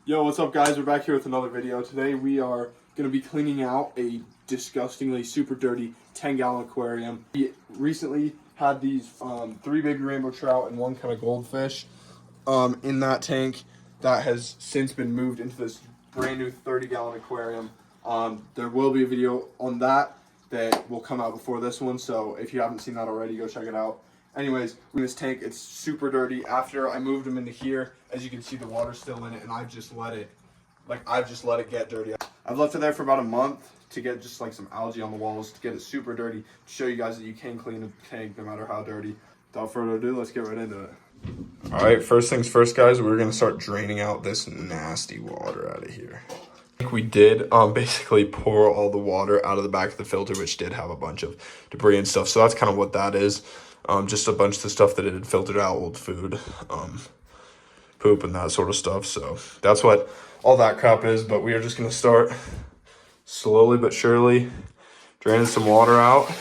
Yo, what's up guys? We're back here with another video. Today we are going to be cleaning out a disgustingly super dirty 10-gallon aquarium. We recently had these 3 baby rainbow trout and 1 kind of goldfish in that tank that has since been moved into this brand new 30-gallon aquarium. There will be a video on that will come out before this one, so if you haven't seen that already, go check it out. Anyways, in this tank, it's super dirty. After I moved them into here, as you can see, the water's still in it, and I've just let it get dirty. I've left it there for about a month to get just like some algae on the walls, to get it super dirty, to show you guys that you can clean a tank no matter how dirty. Without further ado, let's get right into it. All right, first things first, guys, we're gonna start draining out this nasty water out of here. We did basically pour all the water out of the back of the filter, which did have a bunch of debris and stuff. So that's kind of what that is. Just a bunch of the stuff that it had filtered out, old food, poop and that sort of stuff. So that's what all that crap is. But we are just going to start slowly but surely draining some water out.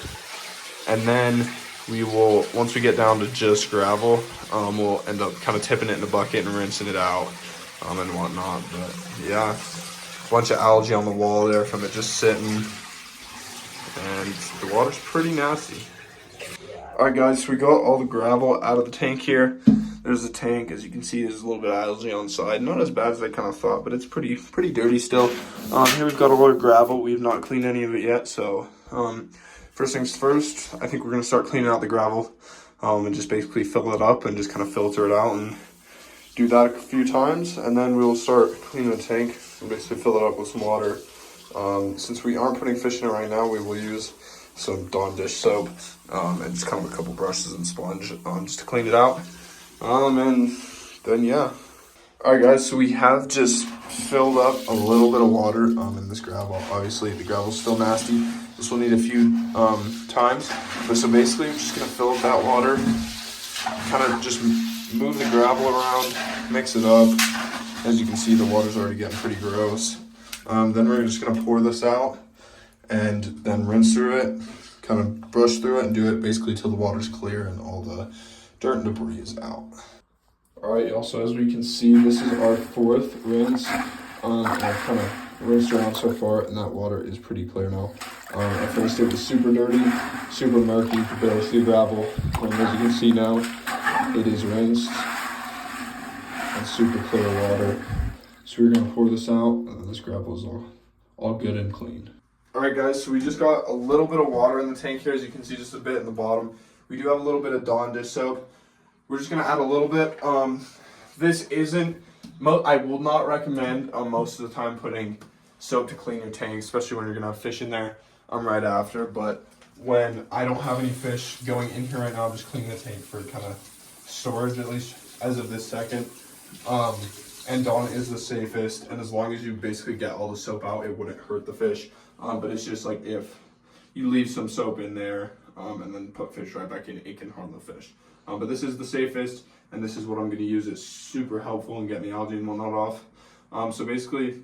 And then we will, once we get down to just gravel, we'll end up kind of tipping it in a bucket and rinsing it out and whatnot. But yeah, a bunch of algae on the wall there from it just sitting. And the water's pretty nasty. Alright guys, so we got all the gravel out of the tank here. There's the tank. As you can see, there's a little bit of algae on the side. Not as bad as I kind of thought, but it's pretty dirty still. Here we've got a lot of gravel. We have not cleaned any of it yet, so first things first, I think we're going to start cleaning out the gravel and just basically fill it up and just kind of filter it out and do that a few times. And then we'll start cleaning the tank and basically fill it up with some water. Since we aren't putting fish in it right now, we will use some Dawn dish soap and just kind of a couple brushes and sponge just to clean it out. And then yeah. Alright guys, so we have just filled up a little bit of water in this gravel. Obviously the gravel's still nasty. This will need a few times. But so basically we're just gonna fill up that water, kind of just move the gravel around, mix it up. As you can see, the water's already getting pretty gross. Then we're just gonna pour this out and then rinse through it, kind of brush through it and do it basically till the water's clear and all the dirt and debris is out. All right, y'all, so as we can see, this is our 4th rinse. I've kind of rinsed around so far and that water is pretty clear now. At first it was super dirty, super murky, you could barely see gravel. And as you can see now, it is rinsed and super clear water. So we're gonna pour this out and then this gravel is all good and clean. Alright guys, so we just got a little bit of water in the tank here, as you can see, just a bit in the bottom. We do have a little bit of Dawn dish soap. We're just going to add a little bit. This isn't, I will not recommend most of the time putting soap to clean your tank, especially when you're going to have fish in there right after. But when I don't have any fish going in here right now, I'm just cleaning the tank for kind of storage, at least as of this second. And Dawn is the safest, and as long as you basically get all the soap out, it wouldn't hurt the fish. But it's just like if you leave some soap in there and then put fish right back in, it can harm the fish. But this is the safest, and this is what I'm going to use. It's super helpful in getting the algae and whatnot off. So basically,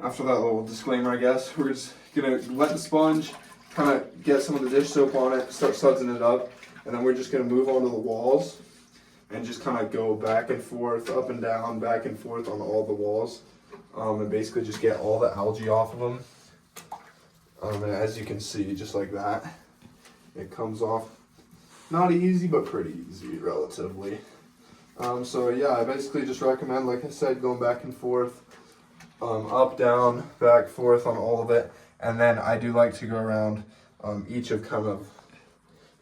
after that little disclaimer, I guess, we're just going to let the sponge kind of get some of the dish soap on it, start sudsing it up, and then we're just going to move on to the walls and just kind of go back and forth, up and down, back and forth on all the walls, and basically just get all the algae off of them. And as you can see, just like that, it comes off. Not easy, but pretty easy, relatively. So yeah, I basically just recommend, like I said, going back and forth, up, down, back, forth on all of it. And then I do like to go around each of kind of,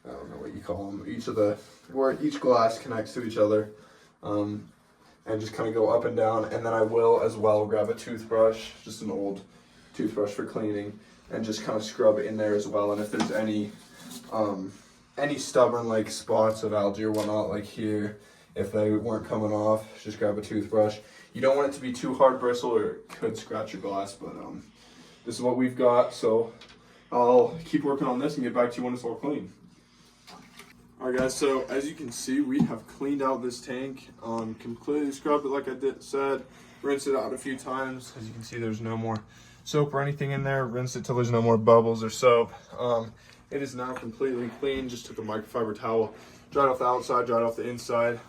I don't know what you call them, where each glass connects to each other, and just kind of go up and down. And then I will as well grab a toothbrush, just an old toothbrush for cleaning, and just kind of scrub it in there as well. And if there's any stubborn like spots of algae or whatnot, like here, if they weren't coming off, just grab a toothbrush. You don't want it to be too hard bristle or it could scratch your glass, but this is what we've got. So I'll keep working on this and get back to you when it's all clean. Alright guys, so as you can see, we have cleaned out this tank, completely scrubbed it like I said, rinsed it out a few times. As you can see, there's no more soap or anything in there. Rinsed it till there's no more bubbles or soap. It is now completely clean. Just took a microfiber towel, dried off the outside, dried off the inside.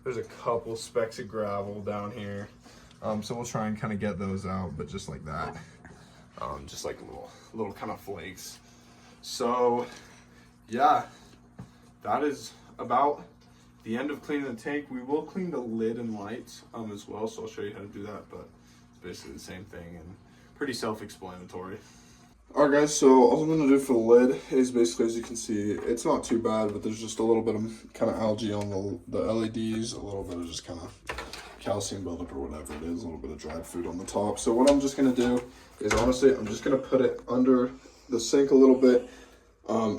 There's a couple specks of gravel down here. So we'll try and kind of get those out, but just like that. Just like little kind of flakes. So yeah, that is about the end of cleaning the tank. We will clean the lid and lights as well, so I'll show you how to do that, but it's basically the same thing and pretty self-explanatory. Alright guys, so all I'm going to do for the lid is basically, as you can see, it's not too bad, but there's just a little bit of kind of algae on the LEDs, a little bit of just kind of calcium buildup or whatever it is, a little bit of dried food on the top. So what I'm just going to do is, honestly, I'm just going to put it under the sink a little bit.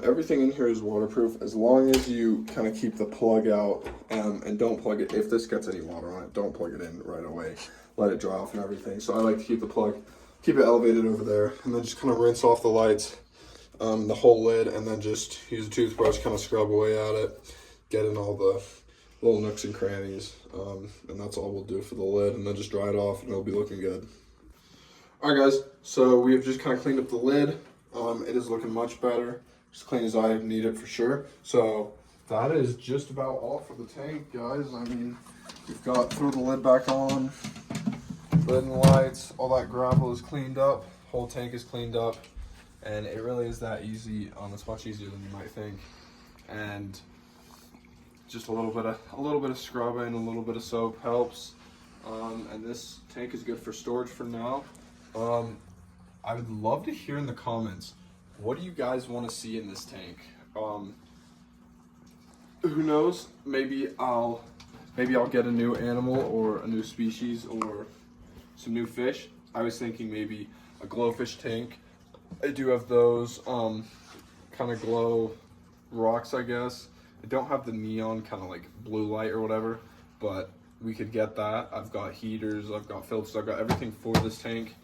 Everything in here is waterproof as long as you kind of keep the plug out and don't plug it. If this gets any water on it, don't plug it in right away. Let it dry off and everything. So I like to keep the plug, keep it elevated over there, and then just kind of rinse off the lights, the whole lid, and then just use a toothbrush, kind of scrub away at it, get in all the little nooks and crannies, and that's all we'll do for the lid, and then just dry it off and it'll be looking good. All right guys, so we have just kind of cleaned up the lid. It is looking much better, as clean as I need it for sure. So that is just about all for the tank, guys. I mean, we've got, throw the lid back on, lid and lights, all that gravel is cleaned up, whole tank is cleaned up, and it really is that easy. It's much easier than you might think. And just a little bit of scrubbing, a little bit of soap helps. And this tank is good for storage for now. I would love to hear in the comments, what do you guys want to see in this tank? Who knows? Maybe I'll get a new animal or a new species or some new fish. I was thinking maybe a glowfish tank. I do have those kind of glow rocks, I guess. I don't have the neon kind of like blue light or whatever, but we could get that. I've got heaters, I've got filters, I've got everything for this tank.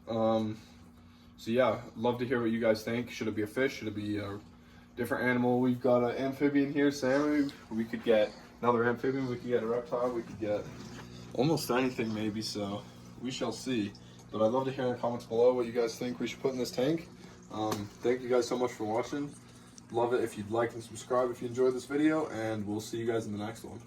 So yeah, love to hear what you guys think. Should it be a fish? Should it be a different animal? We've got an amphibian here, salmon. We could get another amphibian, we could get a reptile, we could get almost anything maybe, so we shall see. But I'd love to hear in the comments below what you guys think we should put in this tank. Thank you guys so much for watching. Love it if you'd like and subscribe if you enjoyed this video, and we'll see you guys in the next one.